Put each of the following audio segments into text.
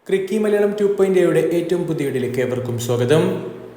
ക്രിക്കി മലയാളം 2.0യുടെ ഏറ്റവും പുതിയ വീഡിയോയിലേക്ക് ഏവർക്കും സ്വാഗതം.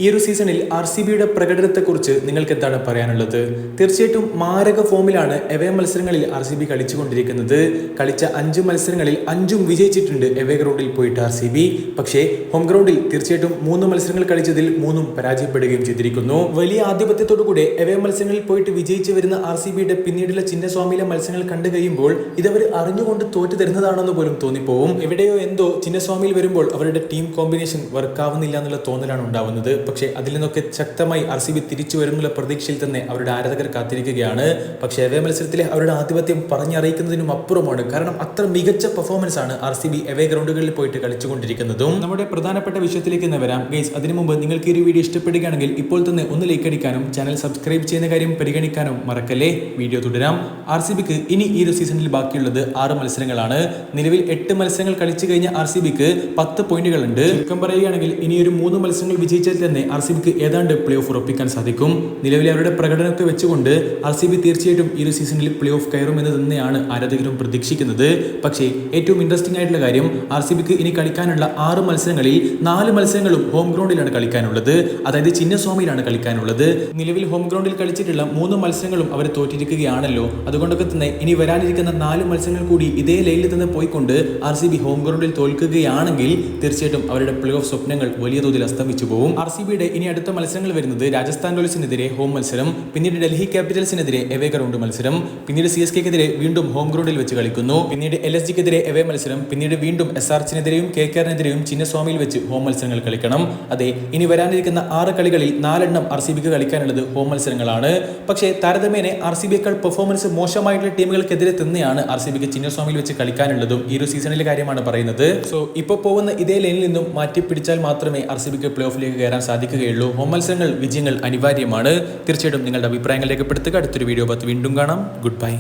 ഈ ഒരു സീസണിൽ RCBയുടെ പ്രകടനത്തെക്കുറിച്ച് നിങ്ങൾക്ക് എന്താണ് പറയാനുള്ളത്? തീർച്ചയായിട്ടും മാരക ഫോമിലാണ് എവേ മത്സരങ്ങളിൽ RCB കളിച്ചുകൊണ്ടിരിക്കുന്നത്. കളിച്ച 5 മത്സരങ്ങളിൽ 5ഉം വിജയിച്ചിട്ടുണ്ട് എവേ ഗ്രൗണ്ടിൽ പോയിട്ട് RCB. പക്ഷേ ഹോം ഗ്രൗണ്ടിൽ തീർച്ചയായിട്ടും 3 മത്സരങ്ങൾ കളിച്ചതിൽ 3ഉം പരാജയപ്പെടുകയും ചെയ്തിരിക്കുന്നു. വലിയ ആധിപത്യത്തോടുകൂടി എവേ മത്സരങ്ങളിൽ പോയിട്ട് വിജയിച്ചു വരുന്ന RCBയുടെ പിന്നീടുള്ള ചിന്നസ്വാമിയിലെ മത്സരങ്ങൾ കണ്ടു കഴിയുമ്പോൾ ഇതവർ അറിഞ്ഞുകൊണ്ട് തോറ്റു തരുന്നതാണെന്ന് പോലും തോന്നിപ്പോവും. എവിടെയോ എന്തോ ചിന്നസ്വാമിയിൽ വരുമ്പോൾ അവരുടെ ടീം കോമ്പിനേഷൻ വർക്കാവുന്നില്ല എന്നുള്ള തോന്നലാണ് ഉണ്ടാവുന്നത്. പക്ഷേ അതിൽ നിന്നൊക്കെ ശക്തമായി RCB തിരിച്ചു വരുന്നുള്ള പ്രതീക്ഷയിൽ തന്നെ അവരുടെ ആരാധകർ കാത്തിരിക്കുകയാണ്. പക്ഷേ എവേ മത്സരത്തിലെ അവരുടെ ആധിപത്യം പറഞ്ഞറിയിക്കുന്നതിനും അപ്പുറമാണ്. കാരണം അത്ര മികച്ച പെർഫോമൻസ് ആണ് RCB എവേ ഗ്രൗണ്ടുകളിൽ പോയിട്ട് കളിച്ചുകൊണ്ടിരിക്കുന്നതും. നമ്മുടെ പ്രധാനപ്പെട്ട വിഷയത്തിലേക്ക് തന്നെ വരാം ഗൈസ്. അതിനു മുമ്പ് നിങ്ങൾക്ക് ഈ ഒരു വീഡിയോ ഇഷ്ടപ്പെടുകയാണെങ്കിൽ ഇപ്പോൾ തന്നെ ഒന്ന് ലൈക്ക് അടിക്കാനും ചാനൽ സബ്സ്ക്രൈബ് ചെയ്യുന്ന കാര്യം പരിഗണിക്കാനും മറക്കല്ലേ. വീഡിയോ തുടരാം. RCBക്ക് ഇനി ഈ ഒരു സീസണിൽ ബാക്കിയുള്ളത് 6 മത്സരങ്ങളാണ്. നിലവിൽ 8 മത്സരങ്ങൾ കളിച്ചു കഴിഞ്ഞ RCBക്ക് 10 പോയിന്റുകളുണ്ട്. ചുരുക്കം പറയുകയാണെങ്കിൽ ഇനി ഒരു 3 മത്സരങ്ങൾ വിജയിച്ചാൽ തന്നെ RCBക്ക് ഏതാണ്ട് പ്ലേ ഓഫ് ഉറപ്പിക്കാൻ സാധിക്കും. നിലവിലെ അവരുടെ പ്രകടനമൊക്കെ വെച്ചുകൊണ്ട് RCB തീർച്ചയായിട്ടും ഈ ഒരു സീസണിൽ പ്ലേ ഓഫ് കയറുമെന്ന് തന്നെയാണ് ആരാധകരും പ്രതീക്ഷിക്കുന്നത്. പക്ഷേ ഏറ്റവും ഇൻട്രസ്റ്റിംഗ് ആയിട്ടുള്ള കാര്യം RCBക്ക് ഇനി കളിക്കാനുള്ള 6 മത്സരങ്ങളിൽ 4 മത്സരങ്ങളും ഹോം ഗ്രൗണ്ടിലാണ് കളിക്കാനുള്ളത്. അതായത് ചിന്നസ്വാമിയിലാണ് കളിക്കാനുള്ളത്. നിലവിൽ ഹോം ഗ്രൗണ്ടിൽ കളിച്ചിട്ടുള്ള 3 മത്സരങ്ങളും അവർ തോറ്റിരിക്കുകയാണല്ലോ. അതുകൊണ്ടൊക്കെ തന്നെ ഇനി വരാനിരിക്കുന്ന 4 മത്സരങ്ങൾ കൂടി ഇതേ ലൈനിൽ തന്നെ പോയിക്കൊണ്ട് RCB ഹോം ഗ്രൗണ്ടിൽ തോൽക്കുകയാണെങ്കിൽ തീർച്ചയായിട്ടും അവരുടെ പ്ലേ ഓഫ് സ്വപ്നങ്ങൾ വലിയ തോതിൽ അസ്തമിച്ചു പോകും. RCBയുടെ ഇനി അടുത്ത മത്സരങ്ങൾ വരുന്നത് രാജസ്ഥാൻ റോയൽസിനെതിരെ ഹോം മത്സരം, പിന്നീട് ഡൽഹി ക്യാപിറ്റൽസിനെതിരെ എവേ ഗ്രൗണ്ട് മത്സരം, പിന്നീട് CSKക്കെതിരെ വീണ്ടും ഹോം ഗ്രൗണ്ടിൽ വെച്ച് കളിക്കുന്നു, പിന്നീട് LSGക്കെതിരെ എവേ മത്സരം, പിന്നീട് വീണ്ടും SRHനെതിരെയും KKRനെതിരെയും ചിന്നസ്വാമിയിൽ വെച്ച് ഹോം മത്സരങ്ങൾ കളിക്കണം. അതെ, ഇനി വരാനിരിക്കുന്ന 6 കളികളിൽ 4 എണ്ണം RCBക്ക് കളിക്കാനുള്ളത് ഹോം മത്സരങ്ങളാണ്. പക്ഷേ താരതമ്യേന RCBയേക്കാൾ പെർഫോമൻസ് മോശമായിട്ടുള്ള ടീമുകൾക്കെതിരെ തന്നെയാണ് RCBക്ക് ചിന്നസ്വാമിയിൽ വെച്ച് കളിക്കാനുള്ളതും. ഈ ഒരു സീസണിലെ കാര്യമാണ് പറയുന്നത്. സോ ഇപ്പോൾ പോകുന്ന ഇതേ ലൈനിൽ നിന്നും മാറ്റിപ്പിടിച്ചാൽ മാത്രമേ RCBക്ക് പ്ലേ ഓഫിലേക്ക് കയറാൻ സാധിക്കുകയുള്ളൂ. ഹോം മത്സരങ്ങൾ വിജയങ്ങൾ അനിവാര്യമാണ്. തീർച്ചയായിട്ടും നിങ്ങളുടെ അഭിപ്രായങ്ങൾ രേഖപ്പെടുത്തുക. അടുത്തൊരു വീഡിയോ വീണ്ടും കാണാം. Good bye.